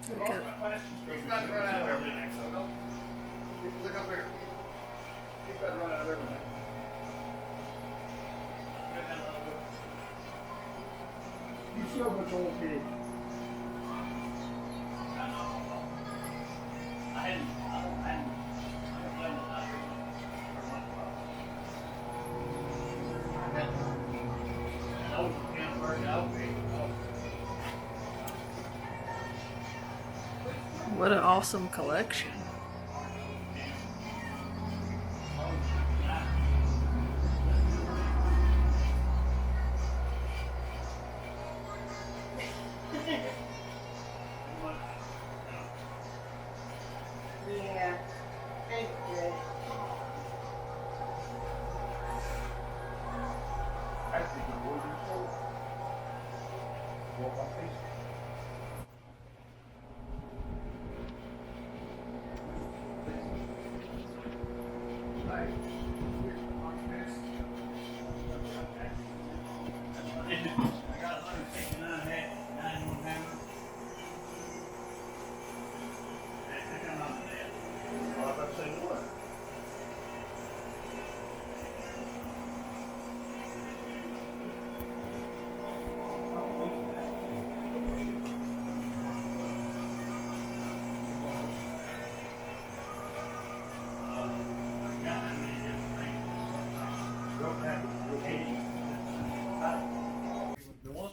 Look at He's about to run out of everything. Look up here. He's about to run out of everything. You so much old kid. I hadn't done it out here for much. Those can't burn out. what an awesome collection. Yeah. Thank you. I think the boys are so. Walk off these. I got 169 hat, 91 hammer. They come out of that. I was about to say what?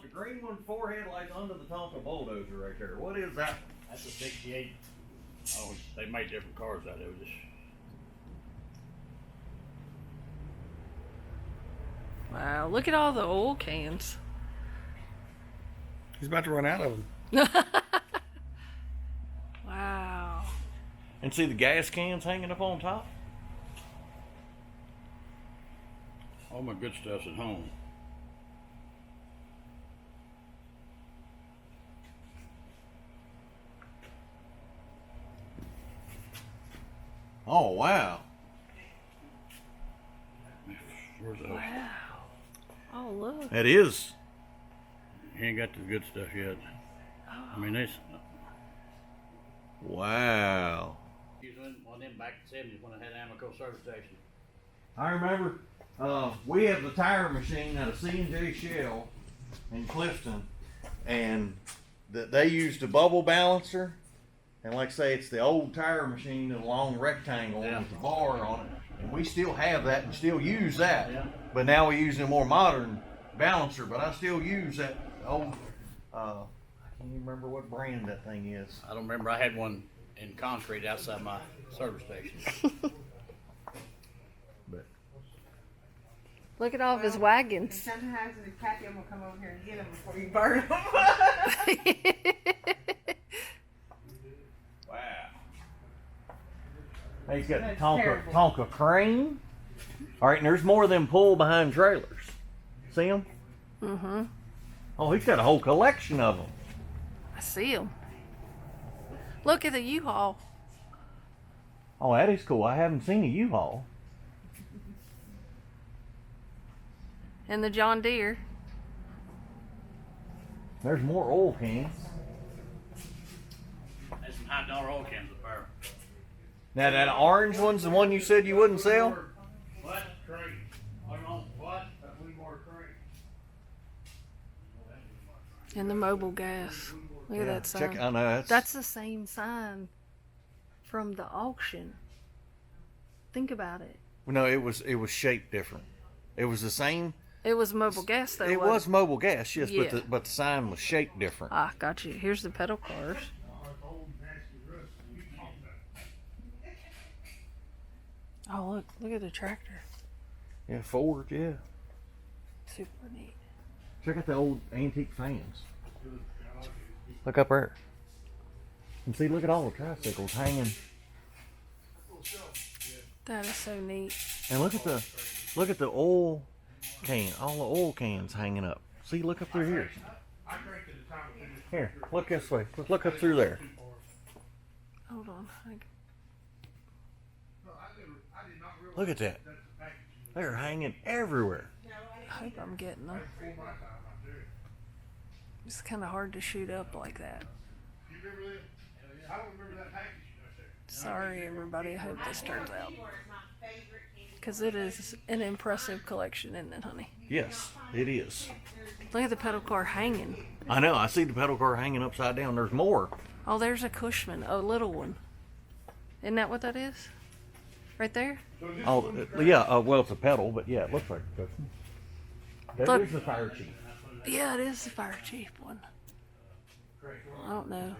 The green one, 4 headlights under the Tonka bulldozer right there. What is that? That's a 68. Oh, they made different cars out of it. Wow, look at all the oil cans. He's about to run out of them. Wow. And see the gas cans hanging up on top? All my good stuff's at home. Oh, wow. Where's those? Wow. Oh, look. That is. You ain't got the good stuff yet. I mean, they. Wow. Using one of them back in the 70s when I had Amoco service station. I remember we have the tire machine at a C&J Shell in Clifton, and they used a bubble balancer. And like I say, it's the old tire machine, the long rectangle with the bar on it. And we still have that and still use that. Yeah. But now we use a more modern balancer. But I still use that old, I can't even remember what brand that thing is. I don't remember. I had one in concrete outside my service station. But Look at all of his wagons. Sometimes the Kathy, I'm gonna come over here and get them before you burn them. he's got That's Tonka, terrible. Tonka crane. All right, and there's more of them pull behind trailers. See them? Mm-hmm. Oh, he's got a whole collection of them. I see him. Look at the U-Haul. Oh, that is cool. I haven't seen a U-Haul. And the John Deere. There's more oil cans. There's some $100 oil cans up there. Now that orange one's the one you said you wouldn't sell? What? Crate. What? And the mobile gas. Look at that sign. Check. I know That's the same sign from the auction. Think about it. No, it was shaped different. It was the same. It was mobile gas though. It wasn't was mobile gas, yes, Yeah. but the sign was shaped different. Ah, got you. Here's the pedal cars. Oh, look at the tractor. Yeah, Ford, yeah. Super neat. Check out the old antique fans. Look up there. And see, look at all the tricycles hanging. That is so neat. And look at the oil can, all the oil cans hanging up. See, look up through here. Here, look this way. Look up through there. Hold on. Look at that. They're hanging everywhere. I hope I'm getting them. It's kind of hard to shoot up like that. I don't remember that package. Sorry, everybody. I hope this turns out. Because it is an impressive collection, isn't it, honey? Yes, it is. Look at the pedal car hanging. I know. I see the pedal car hanging upside down. There's more. Oh, there's a Cushman, a little one. Isn't that what that is? Right there? Oh, yeah. Well, it's a pedal, but yeah, it looks like a Cushman. That Look. is the fire chief. Yeah, it is the fire chief one. I don't know.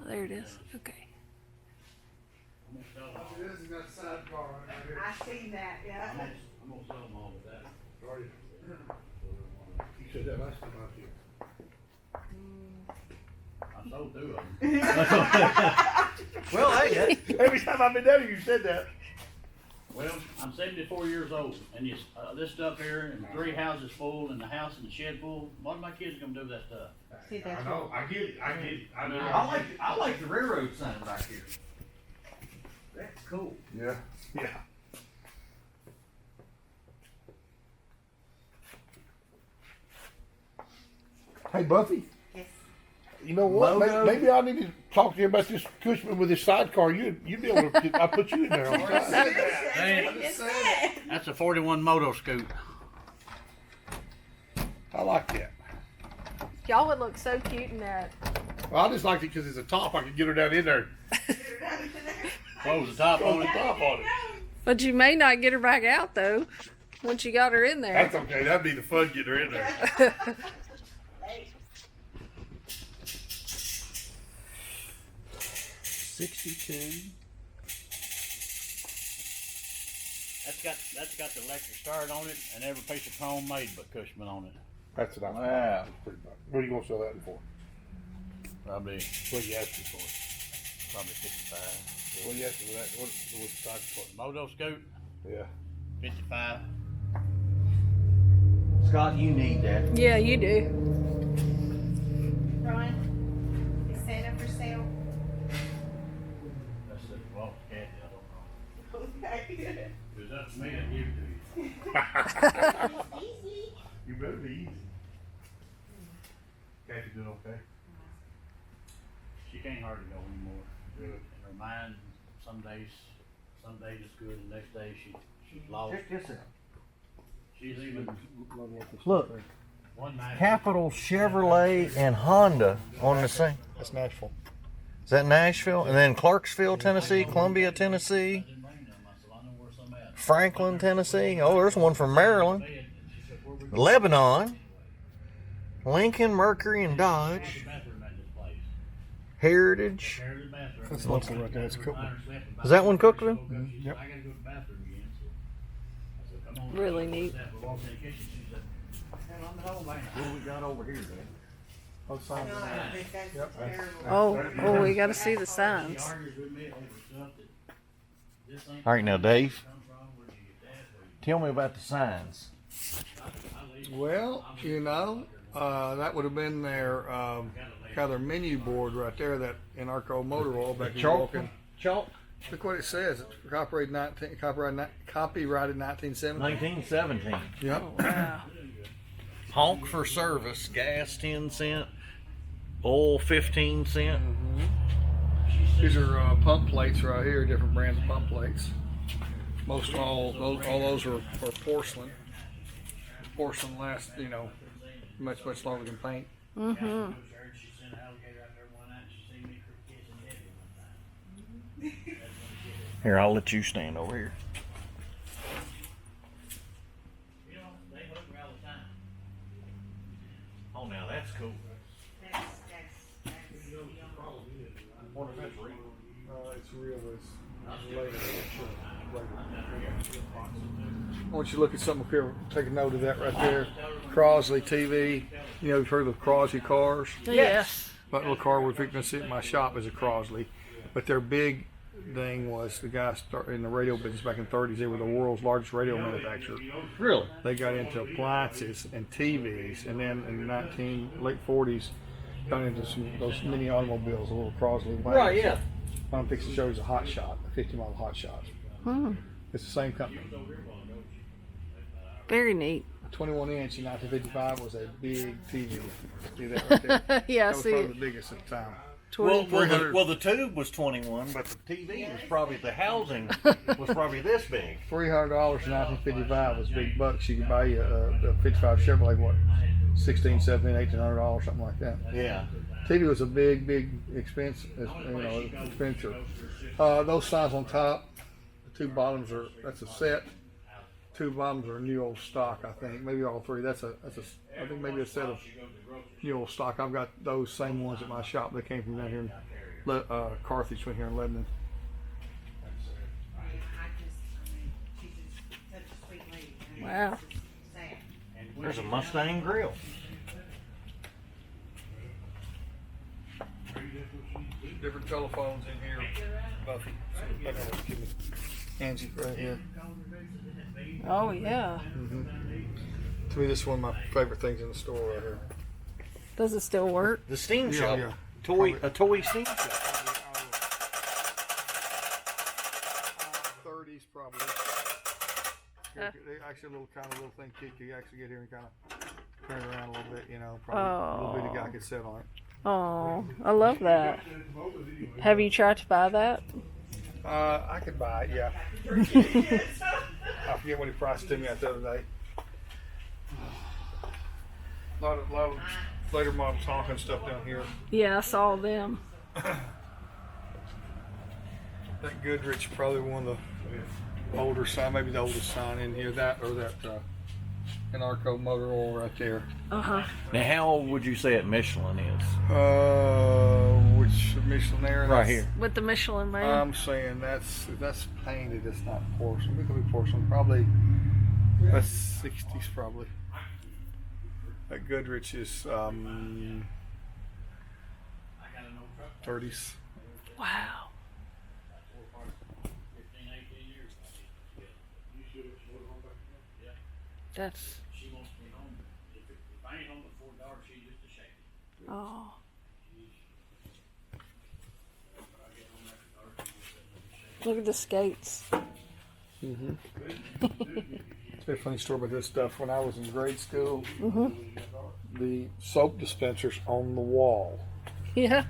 There it is. Okay. This has got a sidecar on it right here. I seen that, yeah. I'm gonna sell them all with that. Are you? You said that last time I was here. I sold 2 of them. Well, hey, Every time I've been down here, you said that. well, I'm 74 years old, and this stuff here, and 3 houses full, and the house and the shed full. What are my kids gonna do with that stuff? See, that's I know. I get it. I get it. I know. I like the railroad sign back here. That's cool. Yeah. Yeah. Hey, Buffy. Yes. You know what? Logo? Maybe I need to talk to you about this Cushman with his sidecar. You'd be able to. I put you in there on time. That's a 41 moto scoot. I like that. Y'all would look so cute in that. Well, I just liked it because it's a top. I could get her down in there. Close the top on Put it. the top on it. But you may not get her back out, though, once you got her in there. That's okay. That'd be the fun getting her in there. Hey, 62. That's got the electric start on it, and every piece of chrome made but Cushman on it. That's what I Wow. pretty much. What are you gonna sell that for? Probably What are you asking for? 55. What are you asking for that? What's the size for? Moto scoot, Yeah. 55. Scott, you need that. Yeah, you do. Ron, is Santa for sale? That's the well, cat. I don't know. Okay. If it's up to me, I'd give it to you. Easy. You better be easy. Kathy doing okay? She can't hardly go anymore. Really? And her mind, some days it's good, and the next day she's lost. Check this out. She's even Look, one night. Capital Chevrolet and Honda on the same. That's Nashville. Is that Nashville? And then Clarksville, Tennessee, Columbia, Tennessee, Franklin, Tennessee. Oh, there's one from Maryland, Lebanon, Lincoln, Mercury, and Dodge. Heritage. That's local right there. That's cool. Is that one Cookville? Yep. Really neat. What do we got over here, man? Oh, signs No, of I that. think that's Yep, that's- terrible. Oh, we got to see the signs. All right, now Dave, tell me about the signs. Well, you know, that would have been their kind of their menu board right there. That in Arco Motor Oil back in walking. Chalk. Look what it says. It's copyrighted 1917. 1917. Yep. Wow. Honk for service. Gas 10 cent. Oil 15 cent. These are pump plates right here. Different brands of pump plates. Most all those are porcelain. Porcelain lasts, you know, much longer than paint. Mm-hmm. Here, I'll let you stand over here. Oh, now that's cool. That's It's real. I want you to look at something up here. Take a note of that right there. Crosley TV. You know, you've heard of Crosley cars. Yes. That little car we're fixing to see at my shop is a Crosley. But their big thing was the guys started in the radio business back in the 30s. They were the world's largest radio manufacturer. Really? They got into appliances and TVs, and then in the late 40s, got into those mini automobiles, the little Crosley wagons. Right, yeah. I'm fixing to show you a hot shot, a 50-mile hot shot. Hmm. It's the same company. Very neat. 21 inch in 1955 was a big TV. See that right there? Yeah, I That was see probably it. the biggest at the time. Well, the tube was 21, but the TV was probably the housing was probably this big. $300 in 1955 was big bucks. You could buy you a 55 Chevrolet, what, 16, 17, $1,800, something like that. Yeah. TV was a big expense, expenditure. Those signs on top, the two bottoms that's a set. Two bottoms are new old stock, I think. Maybe all three. I think maybe a set of new old stock. I've got those same ones at my shop. They came from down here in Carthage, from here in Lebanon. Wow. There's a Mustang grill. Different telephones in here. Buffy. Angie right here. Oh yeah. To me, this is one of my favorite things in the store right here. Does it still work? The steam Yeah, shop. yeah. A toy steam shop. 30s probably. Actually, a little thing you actually get here and kind of turn it around a little bit, probably a little bitty guy could sit on it. Oh, I love that. Have you tried to buy that? I could buy it, yeah. I forget what he priced to me the other day. A lot of later model Tonka stuff down here. Yeah, I saw them. That Goodrich probably one of the older sign, maybe the oldest sign in here. That Anarco motor oil right there. Uh-huh. Now, how old would you say at Michelin is? Which Michelin there? Right here. With the Michelin man. I'm saying that's painted. It's not porcelain. It could be porcelain. Probably that's 60s probably. That Goodrich is 30s. Wow. That's. Oh. Look at the skates. It's a funny story about this stuff. When I was in grade school, the soap dispensers on the wall. Yeah.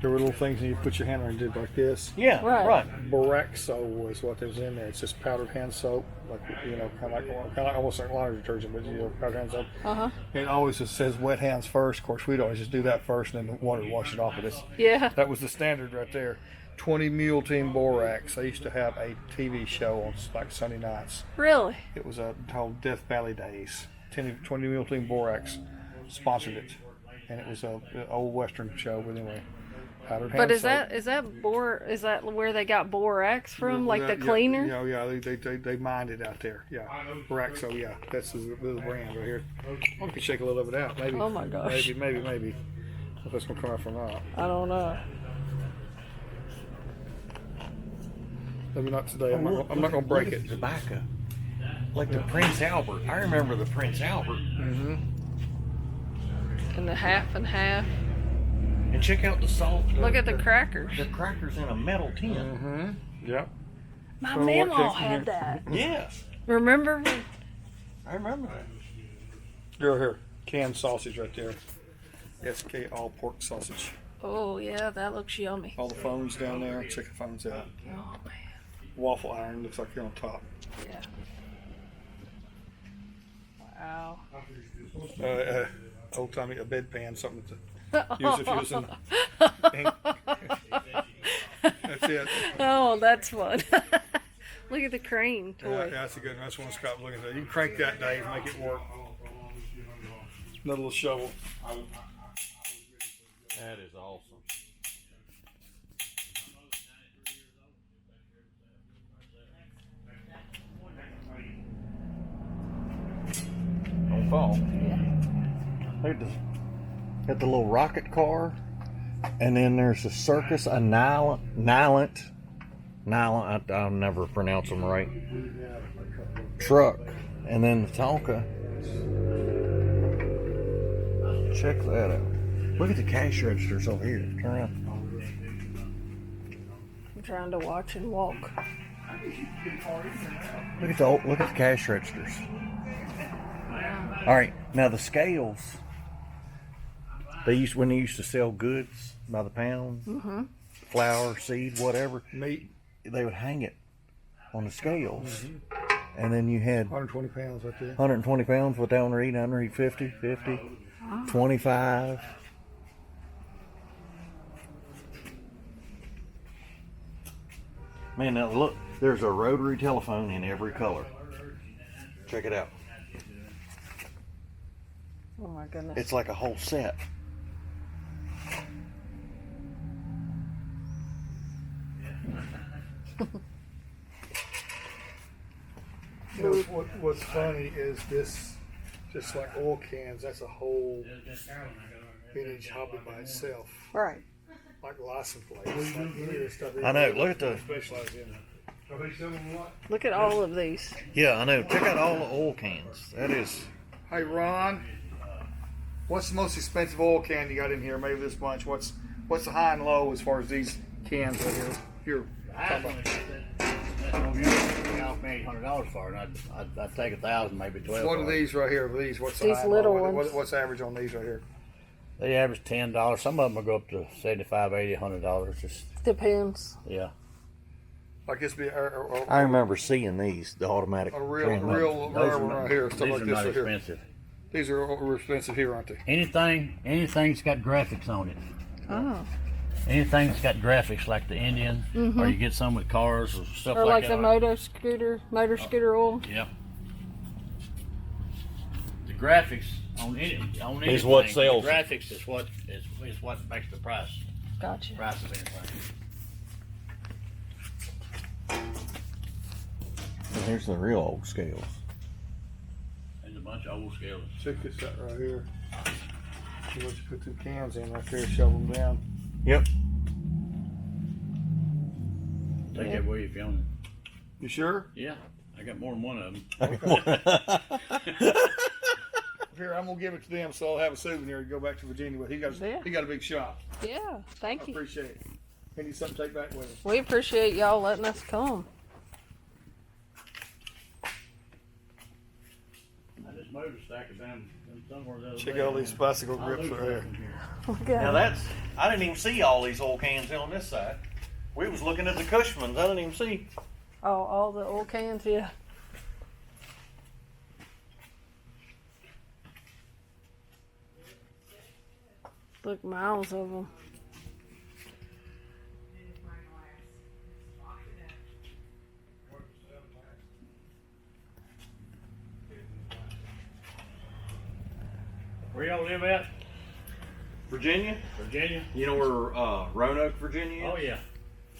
There were little things and you put your hand on and did like this. Yeah, Right. Boraxo was what was in there. It's just powdered hand soap, like kind of like almost like laundry detergent, but powdered hand soap. Uh-huh. It always just says wet hands first. Of course, we'd always just do that first and then water to wash it off with this. Yeah. That was the standard right there. 20 Mule Team Borax. They used to have a TV show on like Sunday nights. Really? It was called Death Valley Days. 20 Mule Team Borax sponsored it, and it was an old Western show. But anyway, powdered hand But is soap. that where they got borax from? Like the cleaner? Yeah, they mined it out there. Yeah, Boraxo. Yeah, that's the brand right here. I can shake a little of it out. Maybe. Oh my gosh. Maybe. If that's gonna come out or not. I don't know. Maybe not today. I'm not gonna break it. Tobacco. Like the Prince Albert. I remember the Prince Albert. Mm-hmm. And the half and half. And check out the salt. Look at the crackers. The crackers in a metal tin. Mm-hmm. Yep. My So what mama came from had here? that. Yes. Remember? I remember that. Here, canned sausage right there. SK all pork sausage. Oh yeah, that looks yummy. All the phones down there. Check the phones out. Oh man. Waffle iron looks like you're on top. Yeah. Wow. Old timey a bedpan, something to use if you was in. That's it. Oh, that's fun. Look at the crane Yeah, toy. that's a good one. That's one Scott looking at. You can crank that, Dave, make it work. Another little shovel. That is awesome. Don't fall. Look at the little rocket car. And then there's a Circus, a Nylent, I'll never pronounce them right. Truck. And then the Tonka. Check that out. Look at the cash registers over here. Turn around. I'm trying to watch and walk. Look at the cash registers. All right, now the scales. when they used to sell goods by the pound, flour, seed, whatever, Meat, they would hang it on the scales, and then you had 120 pounds right there. 120 pounds. What they want to eat? Under eat 50, 25. Man, now look, there's a rotary telephone in every color. Check it out. Oh my goodness. It's like a whole set. You know, what's funny is this, just like oil cans, that's a whole vintage hobby by itself. Right. Like license plates. Like any of this stuff I know, look at the- specialize in. Are they selling what? Look at all of these. Yeah, I know. Check out all the oil cans. That is. Hey Ron, what's the most expensive oil can you got in here? Maybe this bunch. What's the high and low as far as these cans right here? Here. $800 for it. I'd take 1,000, maybe 12. What are these right here? These, what's the These high and little low? ones. What's the average on these right here? They average $10. Some of them will go up to $75, $80, $100. Just Depends. yeah. Like this be I remember seeing these, the automatic. a real transmission. rare one right here. Stuff These like are this not right here. expensive. These are expensive here, aren't they? Anything's got graphics on it. Oh. Anything's got graphics like the Indian, or you get some with cars or stuff Or like that. the motor scooter oil. Yep. The graphics on anything. Is what sells The it. graphics is what makes the price Gotcha. of anything. And here's the real old scales. There's a bunch of old scales. Check this out right here. See what you put two cans in right there, shove them down. Yep. Take that with you if you own it. You sure? Yeah, I got more than one of them. Here, I'm gonna give it to them so I'll have a souvenir to go back to Virginia with. He got a big shop. Yeah. I Thank you. appreciate it. He needs something to take back with him. We appreciate y'all letting us come. I just moved a stack of them somewhere the other Check day. out all these bicycle grips right here. Look Now at that's. I didn't even see all these oil cans on this side. We was looking at the Cushmans. I didn't even see. Oh, all the oil cans, yeah. Look, miles of them. Where y'all live at? Virginia. Virginia? You know where Roanoke, Virginia is? Oh yeah.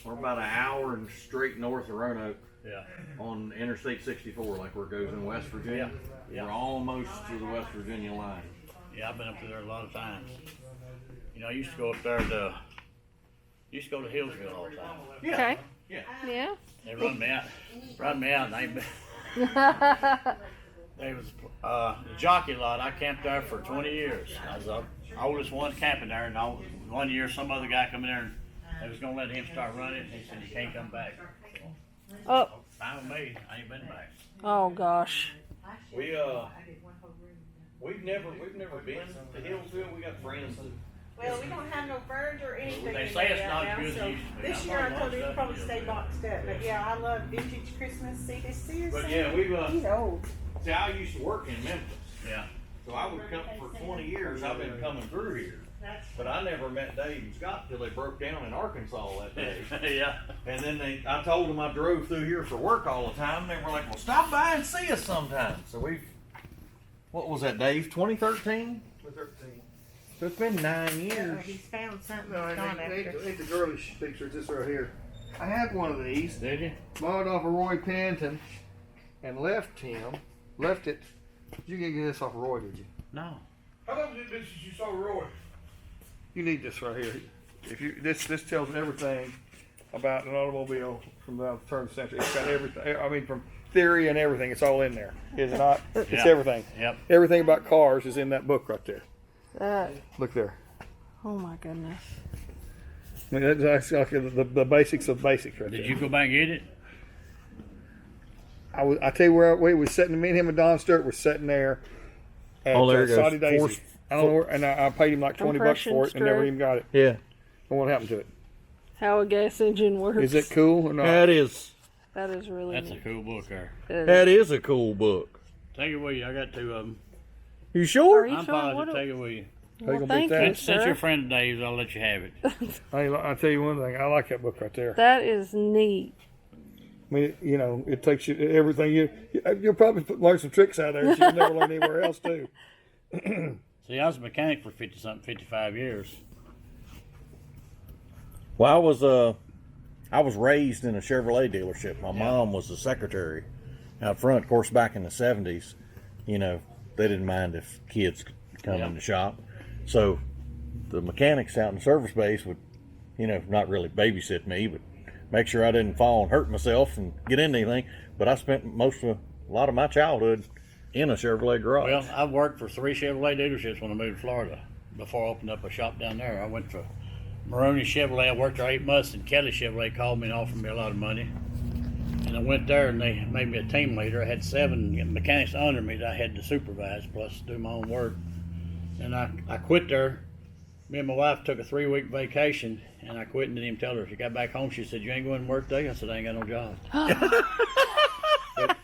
We're about an hour and straight north of Roanoke Yeah. on Interstate 64, like where it goes in West Virginia. Yeah. We're almost to the West Virginia line. Yeah, I've been up there a lot of times. You know, I used to go up there to Hillsville all the time. Yeah. Okay. Yeah. Yeah. They run me out, and they was the jockey lot. I camped there for 20 years. I was the oldest one camping there, and one year some other guy come in there and they was gonna let him start running. And he said, "You can't come back." Oh. Fine with me. I ain't been back. Oh gosh. We've never been to Hillsville. We got friends that. Well, we don't have no birds or anything. They in say there it's right not now, good so as it used to be. this I've year I learned a lot told of you stuff probably in stay Hillsville. boxed up. But yeah, I love vintage Christmas. See this seriously? But yeah, we've He's old. see, I used to work in Memphis, Yeah. so I would come for 20 years. I've been coming through here, but I never met Dave and Scott till they broke down in Arkansas that day. Yeah. And then I told them I drove through here for work all the time. And they were like, "Well, stop by and see us sometime." So what was that, Dave? 2013. 13. So it's been 9 Yeah, years. he's found something No, he's gone after. ain't the girlish picture. This right here. I had one of these. Did you? Bought it off of Roy Panton and left it. You didn't get this off of Roy, did you? No. How long did this you saw Roy? You need this right here. If you this tells everything about an automobile from the turn of the century. It's got everything. I mean, from theory and everything. It's all in there. Is it not? It's Yeah. everything. Yep. Everything about cars is in that book right there. That. Look there. Oh my goodness. I mean, that's like the basics of basics right Did there. you go back and get it? I tell you where we was sitting. Me and him and Don Stewart were sitting there. At, Oh, there it Saudi goes. Daisy. I don't know, and I paid him like $20 for it and never Compression even got it. Yeah. And what happened to it? How a gas engine works. Is it cool or not? That is That is really That's a neat. cool book there. that is a cool book. Take it with you. I got two of them. You Are sure? you I'm sure? positive. What Take it with you. How you well, gonna thank beat that? you, Since your sir. friend of Dave's, I'll let you have it. I'll tell you one thing. I like that book right there. That is neat. I mean, you know, it takes you everything. You'll probably learn some tricks out there that you'll never learn anywhere else too. See, I was a mechanic for 55 years. Well, I was raised in a Chevrolet dealership. My mom was the secretary out front. Of course, back in the 70s, you know, they didn't mind if kids could come in the shop. So the mechanics out in the service base would, you know, not really babysit me, but make sure I didn't fall and hurt myself and get into anything. But I spent a lot of my childhood in a Chevrolet garage. Well, I worked for 3 Chevrolet dealerships when I moved to Florida. Before I opened up a shop down there, I went for Maroney Chevrolet. I worked there 8 months, and Kelly Chevrolet called me and offered me a lot of money. And I went there, and they made me a team leader. I had 7 mechanics under me that I had to supervise, plus do my own work. And I quit there. Me and my wife took a 3-week vacation, and I quit and didn't even tell her. She got back home, she said, "You ain't going to work today?" I said, "I ain't got no job." But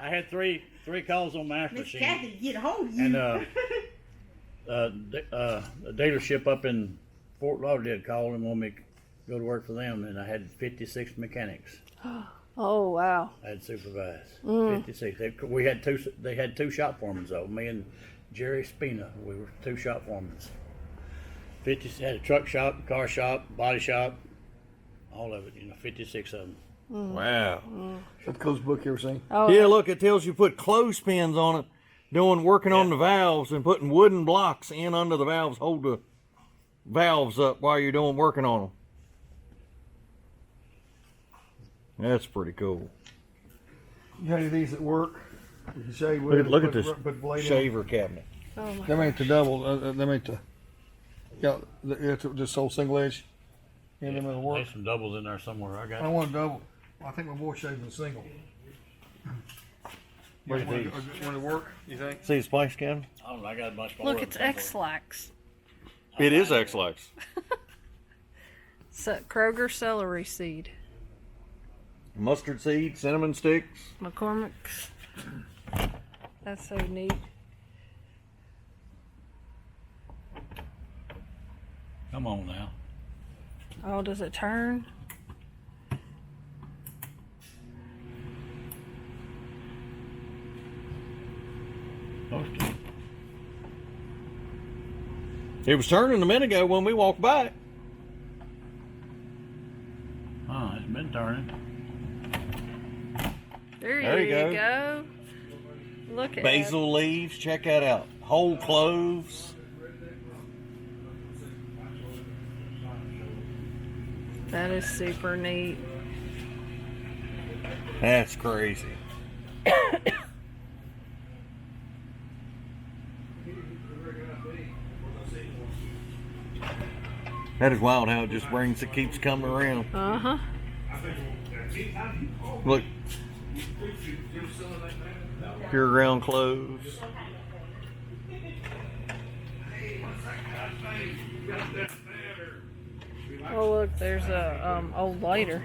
I had three calls on my after Miss machine. Kathy, get a hold of you. And a dealership up in Fort Lauderdale called and wanted me to go to work for them, and I had 56 mechanics Oh wow. I had supervised. 56. They had 2 shop foremen though. Me and Jerry Spina, we were 2 shop foremen. 50 had a truck shop, car shop, body shop, all of it. 56 of them. Wow. That's the coolest book you ever seen. Oh Yeah, look, it tells you put clothespins on it, working on the valves and putting wooden blocks in under the valves, hold the valves up while you're working on them. That's pretty cool. You got any of these at work? You can shave with. Look at this put blade in. shaver cabinet. Oh my. Them ain't the double. Them ain't the. Yeah, it's just old single edge. And them will work. There's some doubles in there somewhere. I got. I want a double. I think my boy shaving a single. Look at these. Want to work? You think? See the splash cabinet? I don't know. I got a bunch more. Look, of it's them X-Lax. It is X-Lax. Kroger celery seed. Mustard seed, cinnamon sticks. McCormick's. That's so neat. Come on now. Oh, does it turn? It was turning a minute ago when we walked by. Oh, it's been turning. There you go. Look at Basil leaves, check that out. Whole cloves. That is super neat. That's crazy. That is wild how it keeps coming around. Uh-huh. Look. Pure ground clothes. Oh, look, there's a old lighter.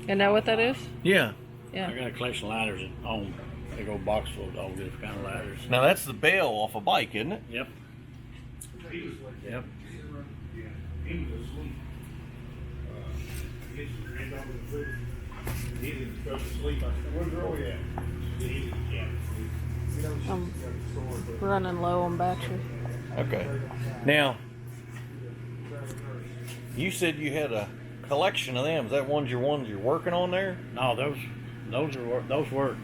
You know what that is? Yeah. I Yeah. got a collection of ladders at home. Big old box full of all different kind of ladders. Now that's the bell off a bike, isn't it? Yep. Yep. I'm running low on battery. Okay. Now, you said you had a collection of them. Is that ones you're working on there? No, those work.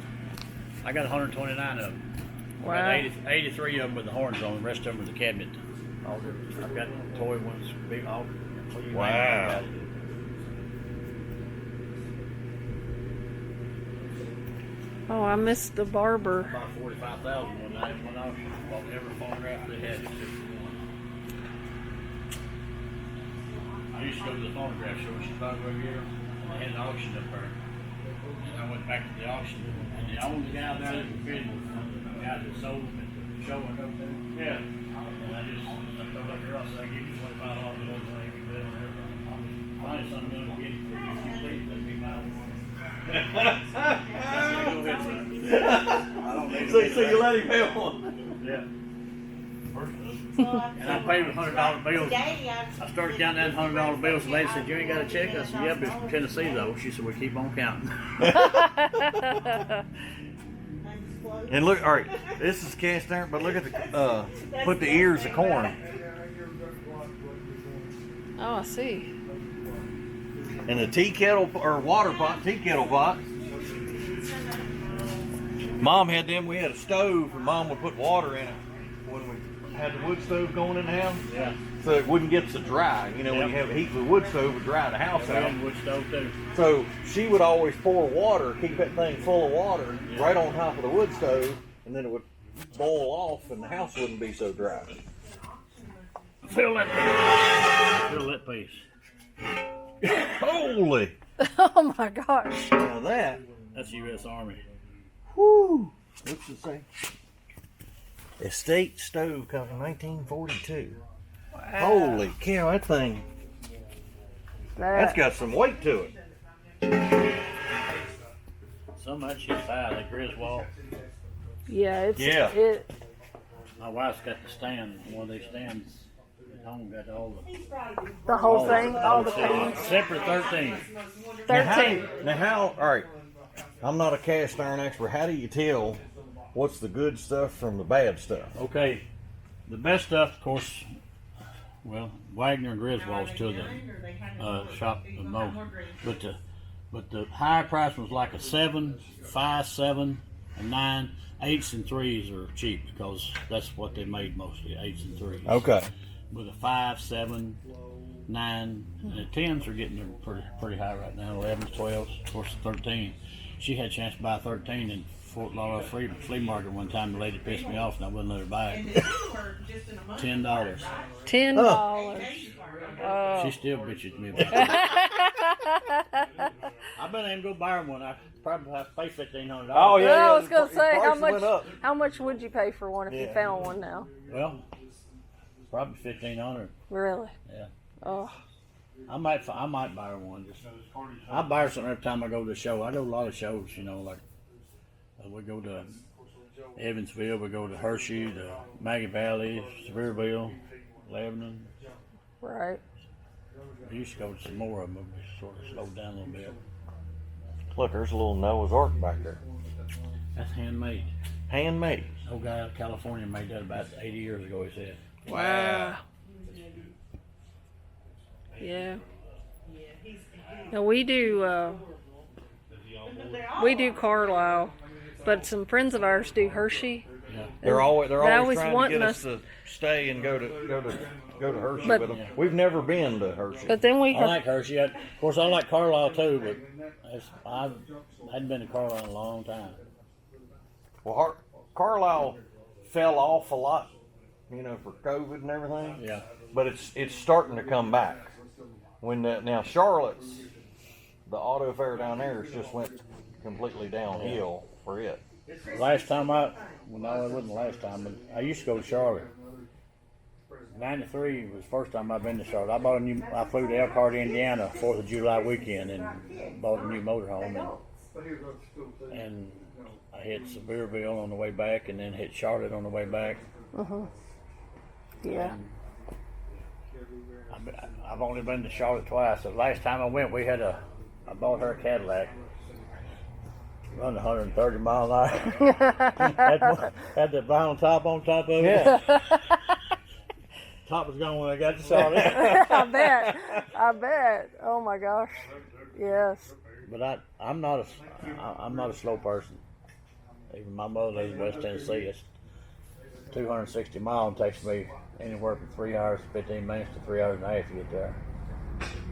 I got 129 of them. I Wow. got 83 of them with the horns on. The rest of them are the cabinet. I've got toy ones, big. Wow. Oh, I missed the barber. About 45,000 one night when I bought every phonograph they had. I used to go to the phonograph show in Chicago every year, and they had an auction up there. And I went back to the auction, and the only guy there that was bidding was the guy that sold them at the show and go to. Yeah. And I told that girl, I said, I give you $25 more than you can do and everything. I'll find something to get it for you. Please let me buy one. So you let him have one. Yeah. And I paid with $100 bills. I started counting that $100 bills. The lady said, "You ain't got a check?" I said, "Yeah, but it's from Tennessee though." She said, "We keep on counting." And look, all right, this is cast iron, but look at the put the ears of corn. Oh, I see. And the tea kettle or water pot, tea kettle pot. Mom had them. We had a stove, and Mom would put water in it when we had the wood stove going in the house. Yeah. So it wouldn't get so dry. You know, when you have a heat with wood stove, it would dry the house out. And wood stove too. So she would always pour water, keep that thing full of water right on top of the wood stove, and then it would boil off, and the house wouldn't be so dry. Fill that piece. Holy! Oh my gosh. Now that. That's U.S. Army. Whoo! What's it say? Estate stove comes from 1942. Wow. Holy cow, that thing. That's got some weight to it. Some of that shit's high, that Griswold. Yeah, it's Yeah. it. My wife's got the stand, one of these stands at home, got all The whole thing, all the things. Separate 13. 13. Now how, all right, I'm not a cast iron expert. How do you tell what's the good stuff from the bad stuff? Okay, the best stuff, of course, well, Wagner and Griswold's still the shop the most. But the higher price was like a 7, 5, 7, a 9. 8s and 3s are cheap because that's what they made mostly, 8s and 3s. Okay. With a 5, 7, 9, and the 10s are getting there pretty high right now. 11s, 12s, of course 13. She had a chance to buy 13 in Fort Lauderdale flea market one time. The lady pissed me off and I wouldn't let her buy it. $10. $10. Oh. She still bitches me about it. I bet I ain't go buy her one. I probably have to pay $1,500. Oh yeah. I was gonna the say price went up. how much would you pay for one if you Yeah. found one now? Well, probably $1,500. Really? Yeah. Oh. I might buy her one. I buy her something every time I go to a show. I go to a lot of shows, you know, like we go to Evansville, we go to Hershey, to Maggie Valley, Sevierville, Lebanon. Right. We used to go to some more of them, but we sort of slowed down a little bit. Look, there's a little Noah's Ark back there. That's handmade. Handmade. Old guy out of California made that about 80 years ago, he said. Wow. Yeah. Now we do Carlisle, but some friends of ours do Hershey. Yeah. They're always always trying to wanting get us us- to stay and go to Hershey But- with them. We've never been to Hershey. But then we I like Hershey. Of course, I like Carlisle too, but I hadn't been to Carlisle in a long time. Well, Carlisle fell off a lot, you know, for COVID and everything. Yeah. But it's starting to come back. Now Charlotte's, the auto fair down there has just went completely downhill for it. Last time no, it wasn't the last time, but I used to go to Charlotte. 93 was the first time I've been to Charlotte. I flew to Elkhart, Indiana, 4th of July weekend and bought a new motorhome. And I hit Sevierville on the way back and then hit Charlotte on the way back. Yeah. I've only been to Charlotte twice. The last time I went, I bought her a Cadillac. Run 130 miles an hour. had the vinyl top on top of it. Yeah. Top was gone when I got to Charlotte. I bet. Oh my gosh. Yes. But I'm not a slow person. Even my mother lives in West Tennessee. It's 260 miles and takes me anywhere from 3 hours and 15 minutes to 3 hours and a half to get there.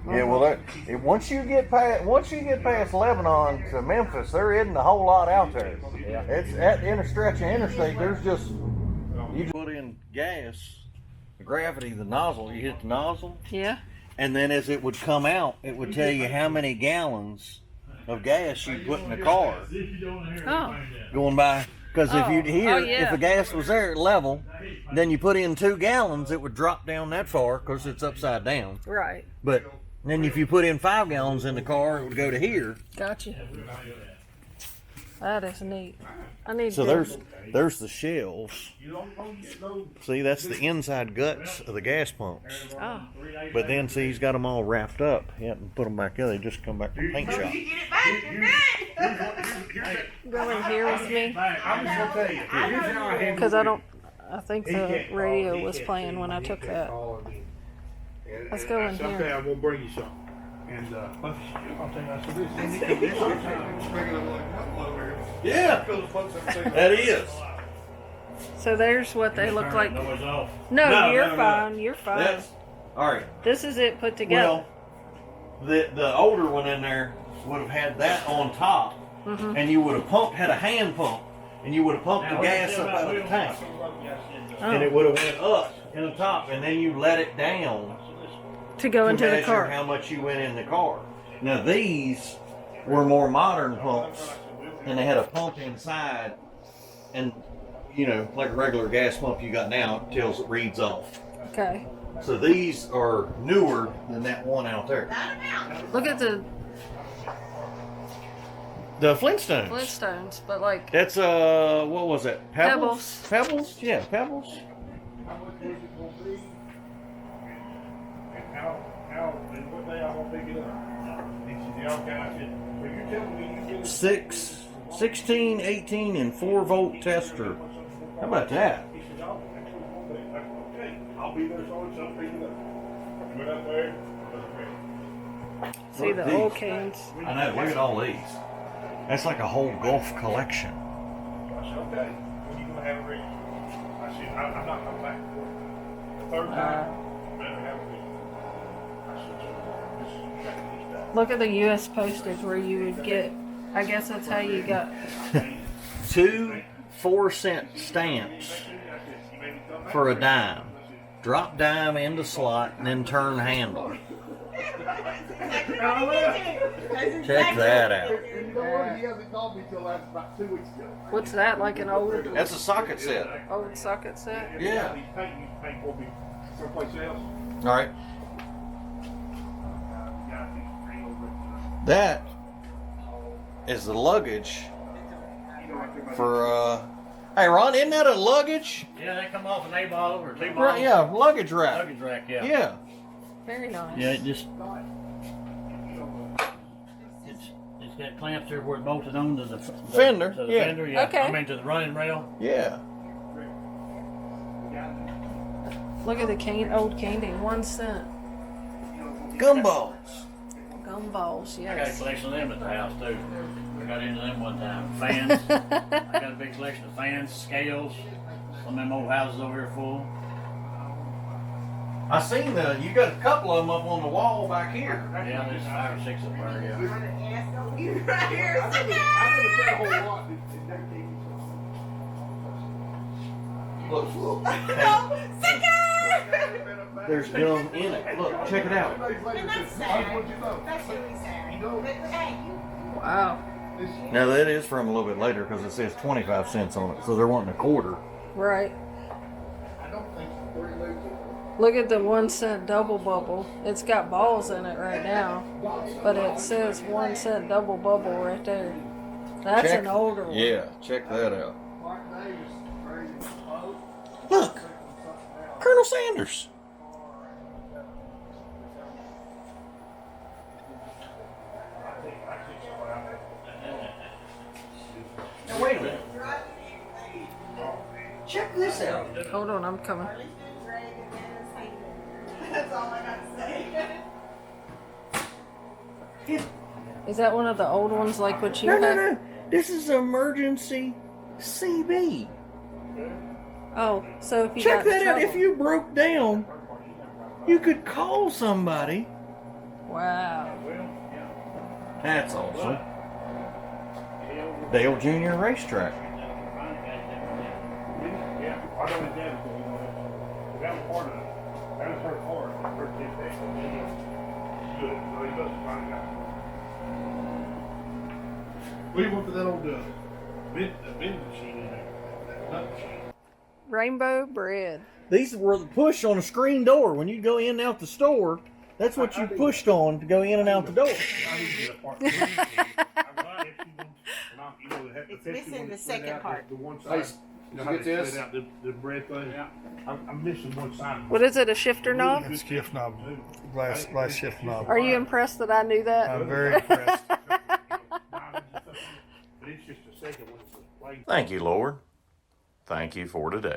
Yeah, well, once you get past Lebanon to Memphis, there isn't a whole lot out there. Yeah. It's at in a stretch of interstate. There's just you put in gas, the gravity, the nozzle. You hit the nozzle, Yeah. and then as it would come out, it would tell you how many gallons of gas you put in the car Oh. going by. Because if you'd hear, yeah. if the gas was there at level, then you put in 2 gallons, it would drop down that far because it's upside down. Right. But then if you put in 5 gallons in the car, it would go to here. Gotcha. That is neat. I need So to. there's the shelves. See, that's the inside guts of the gas pumps. Oh, But then, see, he's got them all wrapped up. He hadn't put them back there. They just come back from the paint shop. You get it back, you're good. go in here with me I'm just gonna tell you. Here's how I handle because it. I don't. I think the radio was playing when I took that. Let's go in Someday here. I'm gonna bring you some. And I'll tell you, I said this. Yeah, that is. So there's what they look like. Noise off. No, you're no. fine. You're fine. That's all right. This is it put together. Well, the older one in there would have had that on top, and you would have had a hand pump, and you would have pumped the gas up out of the tank, and it would have went up in the top, and then you let it down To go to into the measure car. how much you went in the car. Now these were more modern pumps, and they had a pump inside, and like a regular gas pump you got now, it tells it reads off. Okay. So these are newer than that one out there. Look at the The Flintstones. Flintstones, but like That's what was it? Pebbles. Pebbles? Yeah, Pebbles. How much was it gonna be? And and what day I'm gonna pick it up? He said, yeah, okay. I said, so you're telling me you get it? 16, 18, and 4-volt tester. How about that? He said, oh, that's what it's gonna be. I said, okay, I'll be there so and so, pick it up. Went up there, I was ready. see the Look, old these. cans. I know, look at all these. That's like a whole golf collection. I said, okay, when you gonna have it ready? I said, I'm not coming back for it. The third time, better have it ready. I said, so this is got these done. Look at the U.S. postage where you would get. I guess that's how you got. 2 4-cent stamps for a dime. Drop dime into slot and then turn handle. Check that out. He hasn't called me till about 2 weeks ago. What's that? Like an old That's a socket set. socket set? Yeah. He's painting for me someplace else. All right. That is the luggage for. Hey, Ron, isn't that a luggage? Yeah, they come off an A-ball or 2 balls. Right, yeah, luggage rack. Luggage rack, yeah. Yeah. Very nice. Yeah, it just it's got clamps there where it's bolted on to the Fender, To the yeah. fender, yeah. Okay. I mean to the running rail. Yeah. Look at the old candy, 1 cent. Gumballs. Gumballs, I got a yes. collection of them at the house too. I got into them one time. Fans. I got a big collection of fans, scales. Some of them old houses over here full. I seen you got a couple of them up on the wall back here. Yeah, there's 5 or 6 of them there, yeah. You right here. I never said a whole lot. Look, No, sicker! there's gum in it. Look, check it out. And that's sad. That's really sad. But hey, Wow. Now that is from a little bit later because it says 25 cents on it, so they're wanting a quarter. Right. Look at the 1 cent double bubble. It's got balls in it right now, but it says 1 cent double bubble right there. That's an older one. Yeah, check that out. Look, Colonel Sanders. Now wait a minute. Check this out. Hold on, I'm coming. that's all I got to say. Is that one of the old ones like what you No, had? no, no. This is emergency CB. Oh, so if you Check got in that out. trouble. If you broke down, you could call somebody. Wow. That's awesome. Dale Jr. Racetrack. Yeah, I know his dad, that was part of it. That was her car, her kid's day. Good, so he must have finally got it. We went to that old vending machine in there. Rainbow bread. These were the push on the screen door. When you go in and out the store, that's what you pushed on to go in and out the door. I need to get a part. It's missing the second part. The one side. Did you get this? Out the bread thing. Yeah. I'm missing one side. What is it, a shifter knob? It's shift knob, glass shift knob. Are you impressed that I knew that? I'm very impressed. But it's just a second one. Thank you, Lord. Thank you for today.